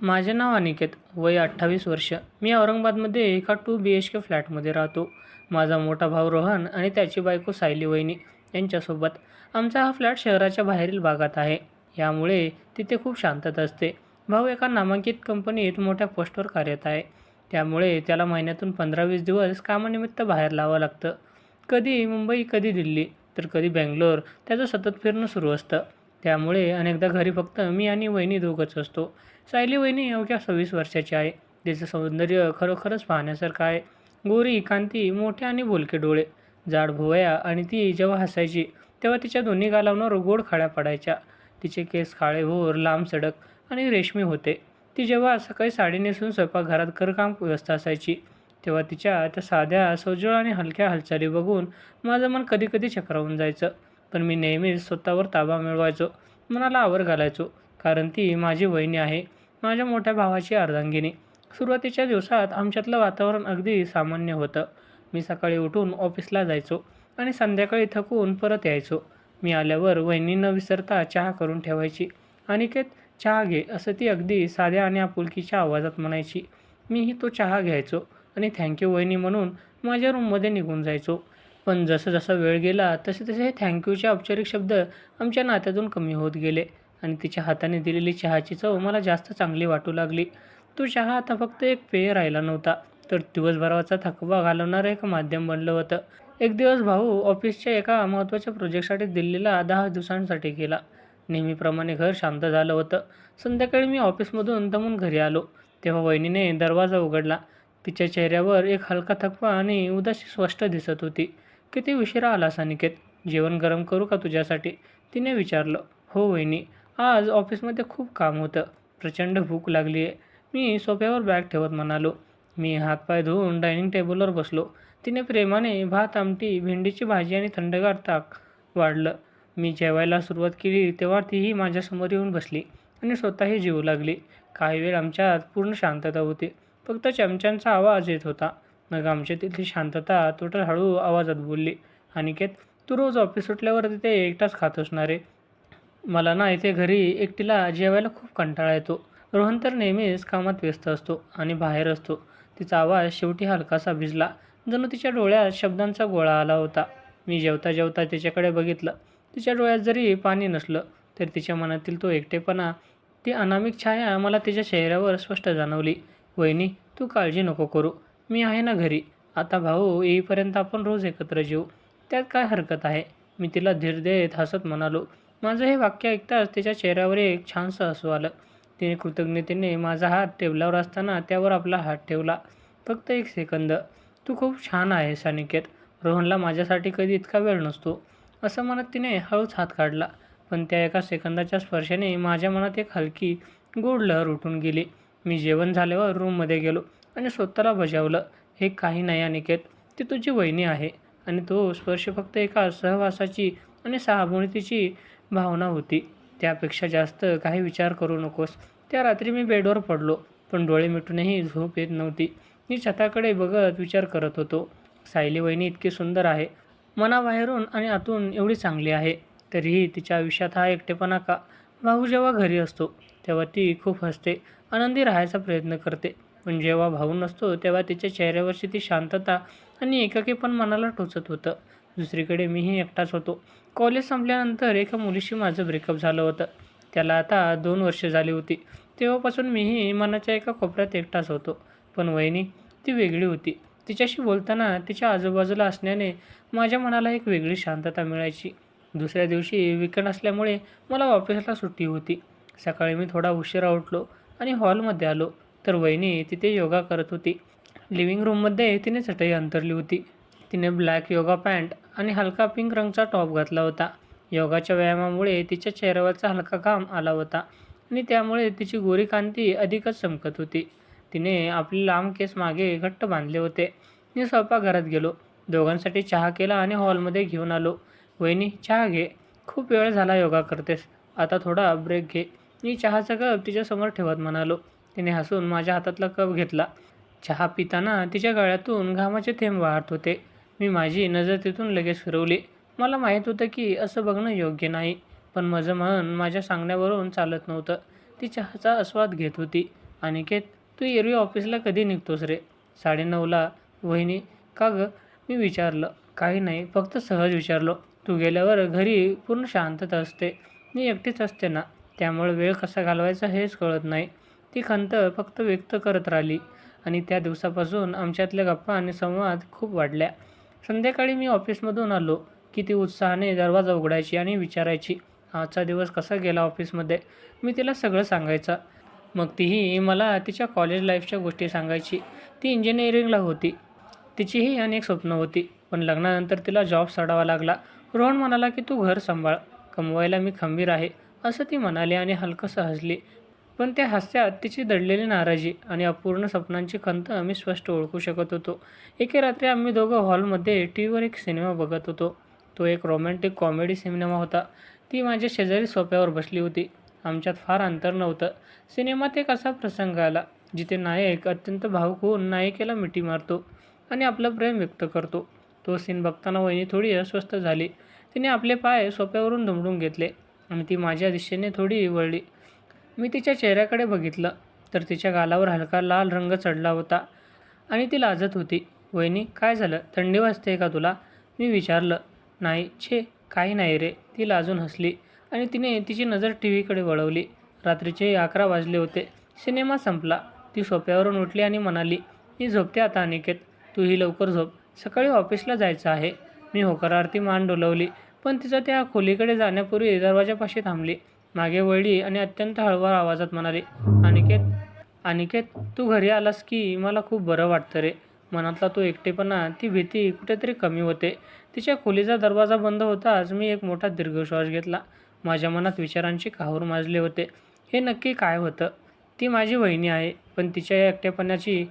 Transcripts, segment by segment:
माझे नाव अनिकेत, वय 28 वर्ष. मी औरंगाबादमध्ये एका 2 BHK फ्लॅटमध्ये राहतो. माझा मोठा भाऊ रोहन आणि त्याची बायको सायली वहिनी यांच्यासोबत. आमचा हा फ्लॅट शहराच्या बाहेरील भागात आहे. यामुळे तिथे खूप शांतता असते. भाऊ एका नामांकित कंपनीत मोठ्या पोस्टवर कार्यरत आहे. त्यामुळे त्याला महिन्यातून 15-20 दिवस कामानिमित्त बाहेर लावावं लागतं. कधी मुंबई, कधी दिल्ली, तर कधी बेंगलोर. त्याचं सतत फिरणं सुरू असतं. त्यामुळे अनेकदा घरी फक्त मी आणि वहिनी दोघंच असतो. सायली वहिनी अवघ्या 26 वर्षाची आहे. तिचं सौंदर्य खरोखरच पाहण्यासारखं आहे. गोरी, कांती, मोठे आणि बोलके डोळे, जाड भुवया आणि ती जेव्हा हसायची तेव्हा तिच्या दोन्ही गालांवर गोड खळ्या पडायच्या. तिचे केस काळेभोर, लांब सडक आणि रेशमी होते. ती जेव्हा सकाळी साडी नेसून स्वयंपाकघरात घरकाम व्यस्त असायची तेव्हा तिच्या त्या साध्या, सोजवळ आणि हलक्या हालचाली बघून माझं मन कधीकधी चक्रावून जायचं. पण मी नेहमीच स्वतःवर ताबा मिळवायचो, मनाला आवर घालायचो, कारण ती माझी वहिनी आहे, माझ्या मोठ्या भावाची अर्धांगिनी. सुरुवातीच्या दिवसात आमच्यातलं वातावरण अगदी सामान्य होतं. मी सकाळी उठून ऑफिसला जायचो आणि संध्याकाळी थकून परत यायचो. मी आल्यावर वहिनी न विसरता चहा करून ठेवायची. "अनिकेत, चहा घे," असं ती अगदी साध्या आणि आपुलकीच्या आवाजात म्हणायची. मीही तो चहा घ्यायचो आणि थँक्यू वहिनी म्हणून माझ्या रूममध्ये निघून जायचो. पण जसं वेळ गेला तसे हे थँक्यूचे औपचारिक शब्द आमच्या नात्यातून कमी होत गेले आणि तिच्या हाताने दिलेली चहाची चव मला जास्त चांगली वाटू लागली. तो चहा आता फक्त एक पेय राहिला नव्हता, तर दिवसभराचा थकवा घालवणारं एक माध्यम बनलं होतं. एक दिवस भाऊ ऑफिसच्या एका महत्त्वाच्या प्रोजेक्टसाठी दिल्लीला 10 दिवसांसाठी गेला. नेहमीप्रमाणे घर शांत झालं होतं. संध्याकाळी मी ऑफिसमधून दमून घरी आलो तेव्हा वहिनीने दरवाजा उघडला. तिच्या चेहऱ्यावर एक हलका थकवा आणि उदासी स्पष्ट दिसत होती. "किती उशिरा आलास अनिकेत? जेवण गरम करू का तुझ्यासाठी?" तिने विचारलं. "हो वहिनी, आज ऑफिसमध्ये खूप काम होतं. प्रचंड भूक लागली आहे," मी सोफ्यावर बॅग ठेवत म्हणालो. मी हातपाय धुवून डायनिंग टेबलवर बसलो. तिने प्रेमाने भात, आमटी, भेंडीची भाजी आणि थंडगार ताक वाढलं. मी जेवायला सुरुवात केली तेव्हा तीही माझ्यासमोर येऊन बसली आणि स्वतःही जेवू लागली. काही वेळ आमच्यात पूर्ण शांतता होती. फक्त चमच्यांचा आवाज येत होता. मग आमच्यातली शांतता तुटत हळू आवाजात बोलली, "अनिकेत, तू रोज ऑफिस सुटल्यावर तिथे एकटाच खात असणार रे. मला ना इथे घरी एकटीला जेवायला खूप कंटाळा येतो. रोहन तर नेहमीच कामात व्यस्त असतो आणि बाहेर असतो." तिचा आवाज शेवटी हलकासा भिजला, जणू तिच्या डोळ्यात शब्दांचा गोळा आला होता. मी जेवता जेवता तिच्याकडे बघितलं. तिच्या डोळ्यात जरी पाणी नसलं तरी तिच्या मनातील तो एकटेपणा, ती अनामिक छाया मला तिच्या चेहऱ्यावर स्पष्ट जाणवली. "वहिनी, तू काळजी नको करू. मी आहे ना घरी. आता भाऊ येईपर्यंत आपण रोज एकत्र जेवू. त्यात काय हरकत आहे?" मी तिला धीर देत हसत म्हणालो. माझं हे वाक्य ऐकताच तिच्या चेहऱ्यावर एक छानसं हसू आलं. तिने कृतज्ञतेने माझा हात टेबलावर असताना त्यावर आपला हात ठेवला. "फक्त एक सेकंद. तू खूप छान आहेस अनिकेत. रोहनला माझ्यासाठी कधी इतका वेळ नसतो," असं म्हणत तिने हळूच हात काढला. पण त्या एका सेकंदाच्या स्पर्शाने माझ्या मनात एक हलकी, गोड लहर उठून गेली. मी जेवण झाल्यावर रूममध्ये गेलो आणि स्वतःला बजावलं, "हे काही नाही अनिकेत. ती तुझी वहिनी आहे." आणि तो स्पर्श फक्त एका सहवासाची आणि सहानुभूतीची भावना होती. त्यापेक्षा जास्त काही विचार करू नकोस. त्या रात्री मी बेडवर पडलो, पण डोळे मिटूनही झोप येत नव्हती. मी छताकडे बघत विचार करत होतो. सायली वहिनी इतकी सुंदर आहे, मनाबाहेरून आणि आतून एवढी चांगली आहे, तरीही तिच्या आयुष्यात हा एकटेपणा का? भाऊ जेव्हा घरी असतो तेव्हा ती खूप हसते, आनंदी राहायचा प्रयत्न करते. पण जेव्हा भाऊ नसतो तेव्हा तिच्या चेहऱ्यावरची ती शांतता आणि एकाकीपण मनाला टोचत होतं. दुसरीकडे मीही एकटाच होतो. कॉलेज संपल्यानंतर एका मुलीशी माझं ब्रेकअप झालं होतं. त्याला आता 2 वर्षे झाली होती. तेव्हापासून मीही मनाच्या एका कोपऱ्यात एकटाच होतो. पण वहिनी, ती वेगळी होती. तिच्याशी बोलताना, तिच्या आजूबाजूला असण्याने माझ्या मनाला एक वेगळी शांतता मिळायची. दुसऱ्या दिवशी वीकेंड असल्यामुळे मला ऑफिसला सुट्टी होती. सकाळी मी थोडा उशिरा उठलो आणि हॉलमध्ये आलो तर वहिनी तिथे योगा करत होती. लिव्हिंग रूममध्ये तिने चटई अंथरली होती. तिने ब्लॅक योगा पॅन्ट आणि हलका पिंक रंगाचा टॉप घातला होता. योगाच्या व्यायामामुळे तिच्या चेहऱ्यावरचा हलका घाम आला होता आणि त्यामुळे तिची गोरी कांती अधिकच चमकत होती. तिने आपले लांब केस मागे घट्ट बांधले होते. मी स्वयंपाकघरात गेलो, दोघांसाठी चहा केला आणि हॉलमध्ये घेऊन आलो. "वहिनी, चहा घे. खूप वेळ झाला योगा करतेस. आता थोडा ब्रेक घे," मी चहाचा कप तिच्यासमोर ठेवत म्हणालो. तिने हसून माझ्या हातातला कप घेतला. चहा पिताना तिच्या गळ्यातून घामाचे थेंब वाहत होते. मी माझी नजर तिथून लगेच फिरवली. मला माहीत होतं की असं बघणं योग्य नाही, पण माझं मन माझ्या सांगण्यावरून चालत नव्हतं. ती चहाचा आस्वाद घेत होती अनिकेत, तू एरवी ऑफिसला कधी निघतोस रे? 9:30ला. वहिनी, का गं? मी विचारलं. काही नाही, फक्त सहज विचारलो. तू गेल्यावर घरी पूर्ण शांतता असते. मी एकटीच असते ना, त्यामुळे वेळ कसा घालवायचा हेच कळत नाही. ती खंत फक्त व्यक्त करत राहिली आणि त्या दिवसापासून आमच्यातल्या गप्पा आणि संवाद खूप वाढल्या. संध्याकाळी मी ऑफिसमधून आलो की ती उत्साहाने दरवाजा उघडायची आणि विचारायची, आजचा दिवस कसा गेला ऑफिसमध्ये. मी तिला सगळं सांगायचा. मग तीही मला तिच्या कॉलेज लाईफच्या गोष्टी सांगायची. ती इंजिनिअरिंगला होती. तिचीही अनेक स्वप्न होती, पण लग्नानंतर तिला जॉब सोडावा लागला. रोहन म्हणाला की तू घर सांभाळ, कमवायला मी खंबीर आहे, असं ती म्हणाली आणि हलकसं हसली. पण त्या हास्यात तिची दडलेली नाराजी आणि अपूर्ण स्वप्नांची खंत मी स्पष्ट ओळखू शकत होतो. एके रात्री आम्ही दोघं हॉलमध्ये टीव्हीवर एक सिनेमा बघत होतो. तो एक रोमॅन्टिक कॉमेडी सिनेमा होता. ती माझ्या शेजारी सोफ्यावर बसली होती. आमच्यात फार अंतर नव्हतं. सिनेमात एक असा प्रसंग आला जिथे नायक अत्यंत भावुक होऊन नायिकेला मिठी मारतो आणि आपलं प्रेम व्यक्त करतो. तो सीन बघताना वहिनी थोडी अस्वस्थ झाली. तिने आपले पाय सोफ्यावरून दुमडून घेतले आणि ती माझ्या दिशेने थोडी वळली. मी तिच्या चेहऱ्याकडे बघितलं तर तिच्या गालावर हलका लाल रंग चढला होता आणि ती लाजत होती. वहिनी, काय झालं? थंडी वाजते का तुला? मी विचारलं. नाही, छे, काही नाही रे. ती लाजून हसली आणि तिने तिची नजर टीव्हीकडे वळवली. रात्रीचे 11 वाजले होते. सिनेमा संपला. ती सोफ्यावरून उठली आणि म्हणाली, मी झोपते आता अनिकेत, तूही लवकर झोप, सकाळी ऑफिसला जायचं आहे. मी होकारार्थी मान डोलवली, पण तिचं त्या खोलीकडे जाण्यापूर्वी दरवाजापाशी थांबली. मागे वळली आणि अत्यंत हळुवार आवाजात म्हणाली, अनिकेत, अनिकेत, तू घरी आलास की मला खूप बरं वाटतं रे. मनातला तो एकटेपणा, ती भीती कुठेतरी कमी होते. तिच्या खोलीचा दरवाजा बंद होताच मी एक मोठा दीर्घ श्वास घेतला. माझ्या मनात विचारांची काहूर माजले होते. हे नक्की काय होतं? ती माझी वहिनी आहे, पण तिच्या या एकटेपणाची,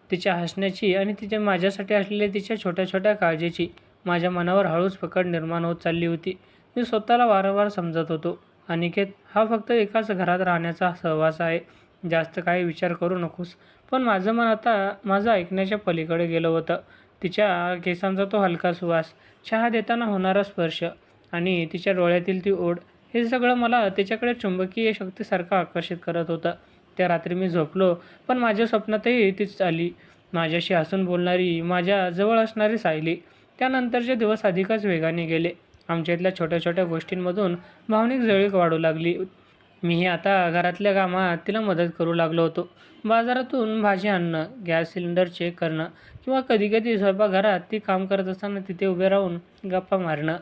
तिच्या हसण्याची आणि तिच्या माझ्यासाठी असलेल्या तिच्या छोट्या छोट्या काळजीची माझ्या मनावर हळूच पकड निर्माण होत चालली होती. मी स्वतःला वारंवार समजत होतो, अनिकेत, हा फक्त एकाच घरात राहण्याचा सहवास आहे. जास्त काही विचार करू नकोस. पण माझं मन आता माझं ऐकण्याच्या पलीकडे गेलं होतं. तिच्या केसांचा तो हलका सुवास, चहा देताना होणारा स्पर्श आणि तिच्या डोळ्यातील ती ओढ, हे सगळं मला तिच्याकडे चुंबकीय शक्तीसारखं आकर्षित करत होतं. त्या रात्री मी झोपलो, पण माझ्या स्वप्नातही तीच आली. माझ्याशी हसून बोलणारी, माझ्या जवळ असणारी सायली. त्यानंतरचे दिवस अधिकच वेगाने गेले. आमच्यातल्या छोट्या छोट्या गोष्टींमधून भावनिक जवळीक वाढू लागली. मीही आता घरातल्या कामात तिला मदत करू लागलो होतो. बाजारातून भाजी आणणं, गॅस सिलेंडर चेक करणं किंवा कधीकधी स्वयंपाकघरात ती काम करत असताना तिथे उभे राहून गप्पा मारणं.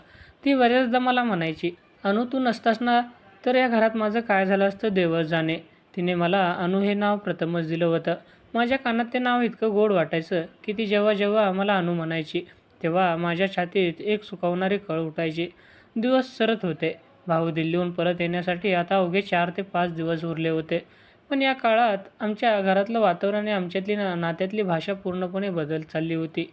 ती बऱ्याचदा मला म्हणायची, अनु, तू नसतास ना तर या घरात माझं काय झालं असतं देवच जाणे. तिने मला अनु हे नाव प्रथमच दिलं होतं. माझ्या कानात ते नाव इतकं गोड वाटायचं की ती जेव्हा जेव्हा मला अनु म्हणायची तेव्हा माझ्या छातीत एक सुकावणारी कळ उठायची. दिवस सरत होते. भाऊ दिल्लीहून परत येण्यासाठी आता अवघे 4 ते 5 दिवस उरले होते. पण या काळात आमच्या घरातलं वातावरण आणि आमच्यातली नात्यातली भाषा पूर्णपणे बदलत चालली होती.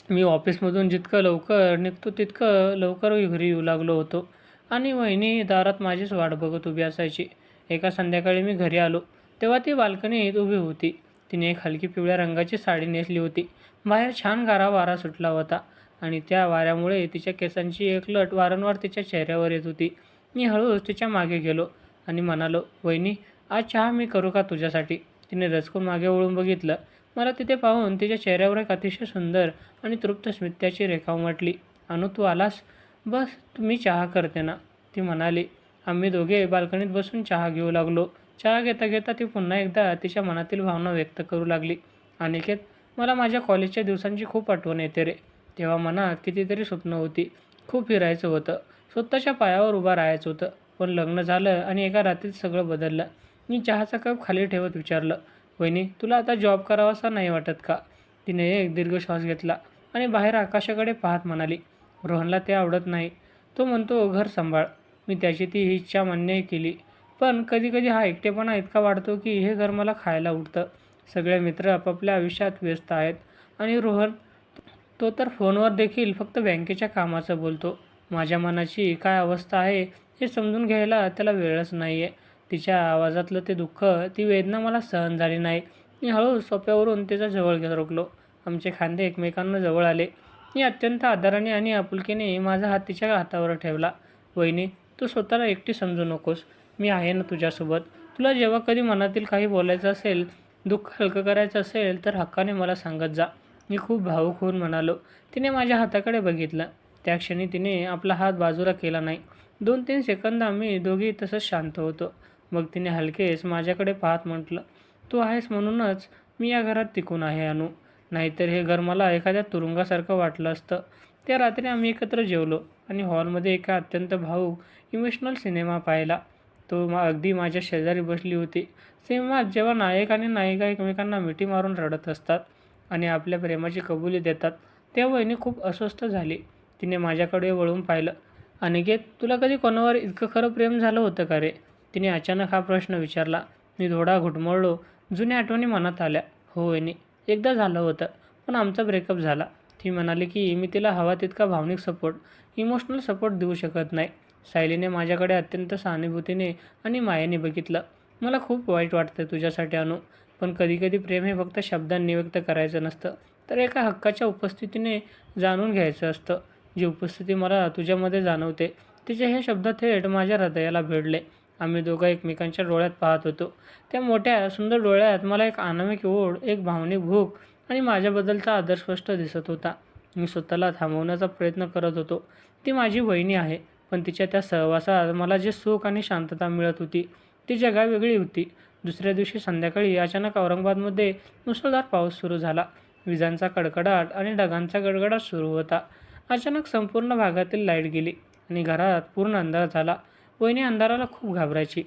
मी ऑफिसमधून जितकं लवकर निघतो तितकं लवकर घरी येऊ लागलो होतो आणि वहिनी दारात माझीच वाट बघत उभी असायची. एका संध्याकाळी मी घरी आलो तेव्हा ती बाल्कनीत उभी होती. तिने एक हलकी पिवळ्या रंगाची साडी नेसली होती. बाहेर छान गारा वारा सुटला होता आणि त्या वाऱ्यामुळे तिच्या केसांची एक लट वारंवार तिच्या चेहऱ्यावर येत होती. मी हळूच तिच्या मागे गेलो आणि म्हणालो, वहिनी, आज चहा मी करू का तुझ्यासाठी? तिने रचकून मागे वळून बघितलं. मला तिथे पाहून तिच्या चेहऱ्यावर एक अतिशय सुंदर आणि तृप्त स्मिताची रेखा उमटली. अनु, तू आलास? बस, मी चहा करते ना, ती म्हणाली. आम्ही दोघे बाल्कनीत बसून चहा घेऊ लागलो. चहा घेता घेता ती पुन्हा एकदा तिच्या मनातील भावना व्यक्त करू लागली. अनिकेत, मला माझ्या कॉलेजच्या दिवसांची खूप आठवण येते रे. तेव्हा मनात कितीतरी स्वप्न होती. खूप फिरायचं होतं, स्वतःच्या पायावर उभं राहायचं होतं. पण लग्न झालं आणि एका रात्रीत सगळं बदललं. मी चहाचा कप खाली ठेवत विचारलं, वहिनी, तुला आता जॉब करावासा नाही वाटत का? तिने एक दीर्घ श्वास घेतला आणि बाहेर आकाशाकडे पाहत म्हणाली, रोहनला ते आवडत नाही. तो म्हणतो घर सांभाळ. मी त्याची ती इच्छा मान्य केली. पण कधीकधी हा एकटेपणा इतका वाढतो की हे घर मला खायला उठतं. सगळे मित्र आपापल्या आयुष्यात व्यस्त आहेत आणि रोहन, तो तर फोनवर देखील फक्त बँकेच्या कामाचं बोलतो. माझ्या मनाची काय अवस्था आहे हे समजून घ्यायला त्याला वेळच नाही आहे. तिच्या आवाजातलं ते दुःख, ती वेदना मला सहन झाली नाही. मी हळूच सोफ्यावरून तिचा जवळ रोखलो. आमचे खांदे एकमेकांना जवळ आले. मी अत्यंत आदराने आणि आपुलकीने माझा हात तिच्या हातावर ठेवला. वहिनी, तू स्वतःला एकटी समजू नकोस. मी आहे ना तुझ्यासोबत. तुला जेव्हा कधी मनातील काही बोलायचं असेल, दुःख हलकं करायचं असेल तर हक्काने मला सांगत जा. मी खूप भावूक होऊन म्हणालो. तिने माझ्या हाताकडे बघितलं. त्या क्षणी तिने आपला हात बाजूला केला नाही. 2-3 सेकंद आम्ही दोघी तसंच शांत होतो. मग तिने हलकेच माझ्याकडे पाहत म्हटलं, तू आहेस म्हणूनच मी या घरात टिकून आहे अनु. नाहीतर हे घर मला एखाद्या तुरुंगासारखं वाटलं असतं. त्या रात्री आम्ही एकत्र जेवलो आणि हॉलमध्ये एका अत्यंत भावूक इमोशनल सिनेमा पाहिला. तो अगदी माझ्या शेजारी बसली होती. सिनेमात जेव्हा नायक आणि नायिका एकमेकांना मिठी मारून रडत असतात आणि आपल्या प्रेमाची कबुली देतात, तेव्हा वहिनी खूप अस्वस्थ झाली. तिने माझ्याकडे वळून पाहिलं. अनिकेत, तुला कधी कोणावर इतकं खरं प्रेम झालं होतं का रे? तिने अचानक हा प्रश्न विचारला. मी थोडा घुटमळलो. जुन्या आठवणी मनात आल्या. हो वहिनी, एकदा झालं होतं, पण आमचा ब्रेकअप झाला. ती म्हणाली की मी तिला हवा तितका भावनिक सपोर्ट, इमोशनल सपोर्ट देऊ शकत नाही. सायलीने माझ्याकडे अत्यंत सहानुभूतीने आणि मायेने बघितलं. मला खूप वाईट वाटतं तुझ्यासाठी अनु, पण कधीकधी प्रेम हे फक्त शब्दांनी व्यक्त करायचं नसतं, तर एका हक्काच्या उपस्थितीने जाणून घ्यायचं असतं. जी उपस्थिती मला तुझ्यामध्ये जाणवते, तिचे हे शब्द थेट माझ्या हृदयाला भिडले. आम्ही दोघं एकमेकांच्या डोळ्यात पाहत होतो. त्या मोठ्या सुंदर डोळ्यात मला एक अनामिक ओढ, एक भावनिक भूक आणि माझ्याबद्दलचा आदर स्पष्ट दिसत होता. मी स्वतःला थांबवण्याचा प्रयत्न करत होतो. ती माझी वहिनी आहे, पण तिच्या त्या सहवासात मला जे सुख आणि शांतता मिळत होती, ती जगावेगळी होती. दुसऱ्या दिवशी संध्याकाळी अचानक औरंगाबादमध्ये मुसळधार पाऊस सुरू झाला. विजांचा कडकडाट आणि ढगांचा गडगडाट सुरू होता. अचानक संपूर्ण भागातील लाईट गेली आणि घरात पूर्ण अंधार झाला. वहिनी अंधाराला खूप घाबरायची.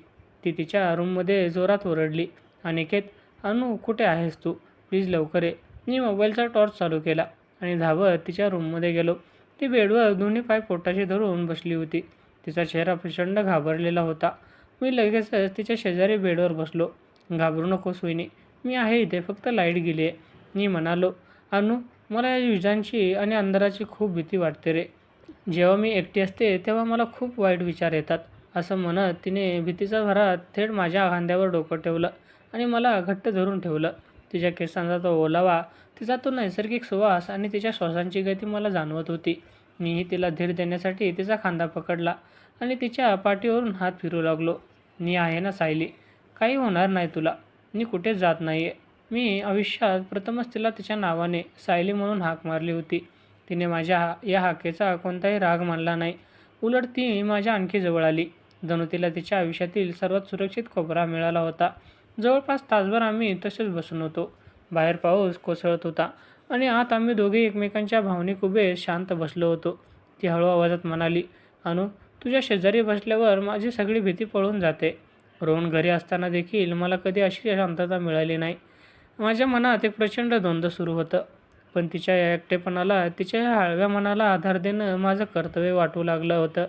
ती तिच्या रूममध्ये जोरात ओरडली, अनिकेत, अनु कुठे आहेस तू? प्लीज लवकर ये. मी मोबाईलचा टॉर्च चालू केला आणि धावत तिच्या रूममध्ये गेलो. ती बेडवर दोन्ही पाय पोटाशी धरून बसली होती. तिचा चेहरा प्रचंड घाबरलेला होता. मी लगेचच तिच्या शेजारी बेडवर बसलो. घाबरू नकोस वहिनी, मी आहे इथे, फक्त लाईट गेली आहे. मी म्हणालो. अनु, मला या विजांची आणि अंधाराची खूप भीती वाटते रे. जेव्हा मी एकटी असते तेव्हा मला खूप वाईट विचार येतात. असं म्हणत तिने भीतीच्या भरात थेट माझ्या खांद्यावर डोकं ठेवलं आणि मला घट्ट धरून ठेवलं. तिच्या केसांचा तो ओलावा, तिचा तो नैसर्गिक सुवास आणि तिच्या श्वासांची गती मला जाणवत होती. मीही तिला धीर देण्यासाठी तिचा खांदा पकडला आणि तिच्या पाठीवरून हात फिरू लागलो. मी आहे ना सायली, काही होणार नाही तुला. मी कुठेच जात नाही आहे. मी आयुष्यात प्रथमच तिला तिच्या नावाने सायली म्हणून हाक मारली होती. तिने माझ्या या हाकेचा कोणताही राग मानला नाही. उलट ती माझ्या आणखी जवळ आली. जणू तिला तिच्या आयुष्यातील सर्वात सुरक्षित कोपरा मिळाला होता. जवळपास तासभर आम्ही तसेच बसून होतो. बाहेर पाऊस कोसळत होता आणि आत आम्ही दोघे एकमेकांच्या भावनिक उभे शांत बसलो होतो. ती हळू आवाजात म्हणाली, अनु, तुझ्या शेजारी बसल्यावर माझी सगळी भीती पळून जाते. रोहन घरी असताना देखील मला कधी अशी शांतता मिळाली नाही. माझ्या मनात एक प्रचंड द्वंद्व सुरू होतं, पण तिच्या या एकटेपणाला, तिच्या या हळव्या मनाला आधार देणं माझं कर्तव्य वाटू लागलं होतं.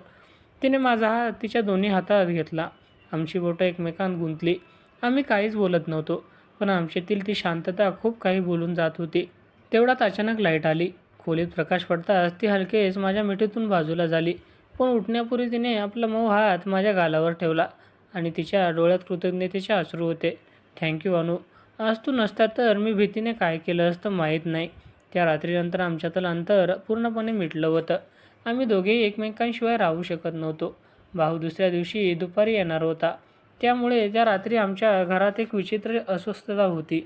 तिने माझा हात तिच्या दोन्ही हातात घेतला. आमची बोटं एकमेकांत गुंतली. आम्ही काहीच बोलत नव्हतो, पण आमच्यातील ती शांतता खूप काही बोलून जात होती. तेवढ्यात अचानक लाईट आली. खोलीत प्रकाश पडताच ती हलकेच माझ्या मिठीतून बाजूला झाली, पण उठण्यापूर्वी तिने आपला मऊ हात माझ्या गालावर ठेवला आणि तिच्या डोळ्यात कृतज्ञतेचे अश्रू होते. थँक्यू अनु, आज तू नसता तर मी भीतीने काय केलं असतं माहीत नाही. त्या रात्रीनंतर आमच्यातलं अंतर पूर्णपणे मिटलं होतं. आम्ही दोघेही एकमेकांशिवाय राहू शकत नव्हतो. भाऊ दुसऱ्या दिवशी दुपारी येणार होता, त्यामुळे त्या रात्री आमच्या घरात एक विचित्र अस्वस्थता होती.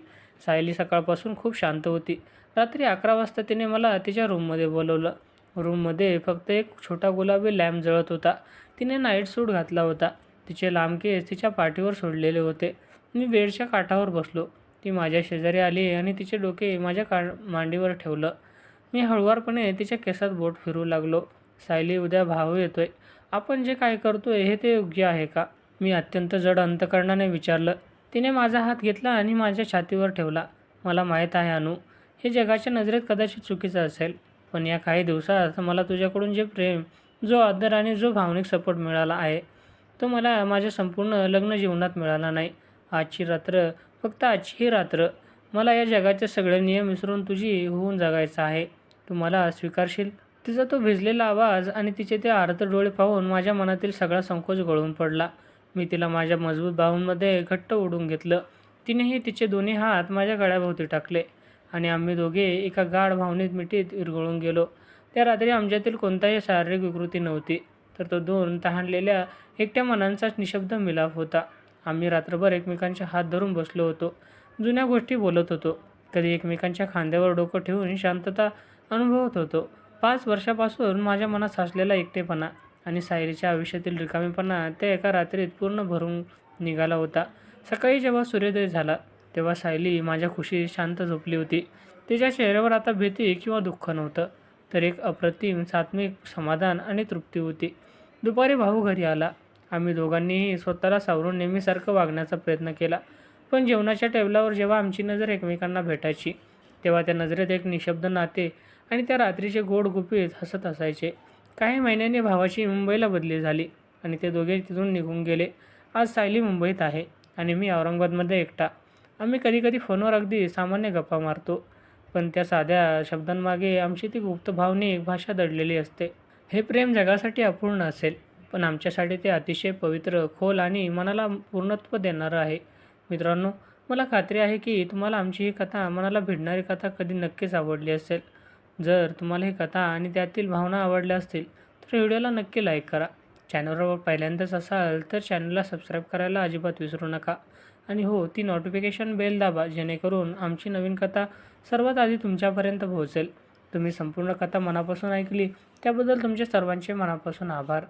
सायली सकाळपासून खूप शांत होती. रात्री 11 वाजता तिने मला तिच्या रूममध्ये बोलवलं. रूममध्ये फक्त एक छोटा गुलाबी लॅम्प जळत होता. तिने नाईट सूट घातला होता. तिचे लांब केस तिच्या पाठीवर सोडलेले होते. मी बेडच्या काठावर बसलो. ती माझ्या शेजारी आली आणि तिचे डोके माझ्या मांडीवर ठेवलं. मी हळुवारपणे तिच्या केसात बोट फिरवू लागलो. सायली, उद्या भाऊ येतोय. आपण जे काय करतोय हे ते योग्य आहे का? मी अत्यंत जड अंतकरणाने विचारलं. तिने माझा हात घेतला आणि माझ्या छातीवर ठेवला. मला माहीत आहे अनु, हे जगाच्या नजरेत कदाचित चुकीचं असेल, पण या काही दिवसात मला तुझ्याकडून जे प्रेम, जो आदर आणि जो भावनिक सपोर्ट मिळाला आहे, तो मला माझ्या संपूर्ण लग्न जीवनात मिळाला नाही. आजची रात्र, फक्त आजची ही रात्र, मला या जगाचे सगळे नियम विसरून तुझी होऊन जगायचं आहे. तू मला स्वीकारशील? तिचा तो भिजलेला आवाज आणि तिचे ते आर्त डोळे पाहून माझ्या मनातील सगळा संकोच गळून पडला. मी तिला माझ्या मजबूत बाहूंमध्ये घट्ट ओढून घेतलं. तिनेही तिचे दोन्ही हात माझ्या गळ्याभोवती टाकले आणि आम्ही दोघे एका गाढ भावनिक मिठीत विरघळून गेलो. त्या रात्री आमच्यातील कोणताही शारीरिक विकृती नव्हती, तर तो दोन तहानलेल्या एकट्या मनांचा निशब्द मिलाफ होता. आम्ही रात्रभर एकमेकांचे हात धरून बसलो होतो. जुन्या गोष्टी बोलत होतो. कधी एकमेकांच्या खांद्यावर डोकं ठेवून शांतता अनुभवत होतो. 5 वर्षापासून माझ्या मनात साचलेला एकटेपणा आणि सायलीच्या आयुष्यातील रिकामेपणा त्या एका रात्रीत पूर्ण भरून निघाला होता. सकाळी जेव्हा सूर्योदय झाला, तेव्हा सायली माझ्या खुशीत शांत झोपली होती. तिच्या चेहऱ्यावर आता भीती किंवा दुःख नव्हतं, तर एक अप्रतिम सात्विक समाधान आणि तृप्ती होती. दुपारी भाऊ घरी आला. आम्ही दोघांनीही स्वतःला सावरून नेहमीसारखं वागण्याचा प्रयत्न केला. पण जेवणाच्या टेबलावर जेव्हा आमची नजर एकमेकांना भेटायची, तेव्हा त्या नजरेत एक निशब्द नाते आणि त्या रात्रीचे गोड गुपित हसत असायचे. काही महिन्यांनी भावाची मुंबईला बदली झाली आणि ते दोघे तिथून निघून गेले. आज सायली मुंबईत आहे आणि मी औरंगाबादमध्ये एकटा. आम्ही कधीकधी फोनवर अगदी सामान्य गप्पा मारतो, पण त्या साध्या शब्दांमागे आमची ती गुप्त भावनिक भाषा दडलेली असते. हे प्रेम जगासाठी अपूर्ण असेल, पण आमच्यासाठी ते अतिशय पवित्र, खोल आणि मनाला पूर्णत्व देणारं आहे. मित्रांनो, मला खात्री आहे की तुम्हाला आमची ही कथा, मनाला भिडणारी कथा कधी नक्कीच आवडली असेल. जर तुम्हाला ही कथा आणि त्यातील भावना आवडल्या असतील, तर व्हिडिओला नक्की लाईक करा. चॅनलवर पहिल्यांदाच असाल तर चॅनलला सबस्क्राईब करायला अजिबात विसरू नका. आणि हो, ती नोटिफिकेशन बेल दाबा, जेणेकरून आमची नवीन कथा सर्वात आधी तुमच्यापर्यंत पोहोचेल. तुम्ही संपूर्ण कथा मनापासून ऐकली त्याबद्दल तुमचे सर्वांचे मनापासून आभार.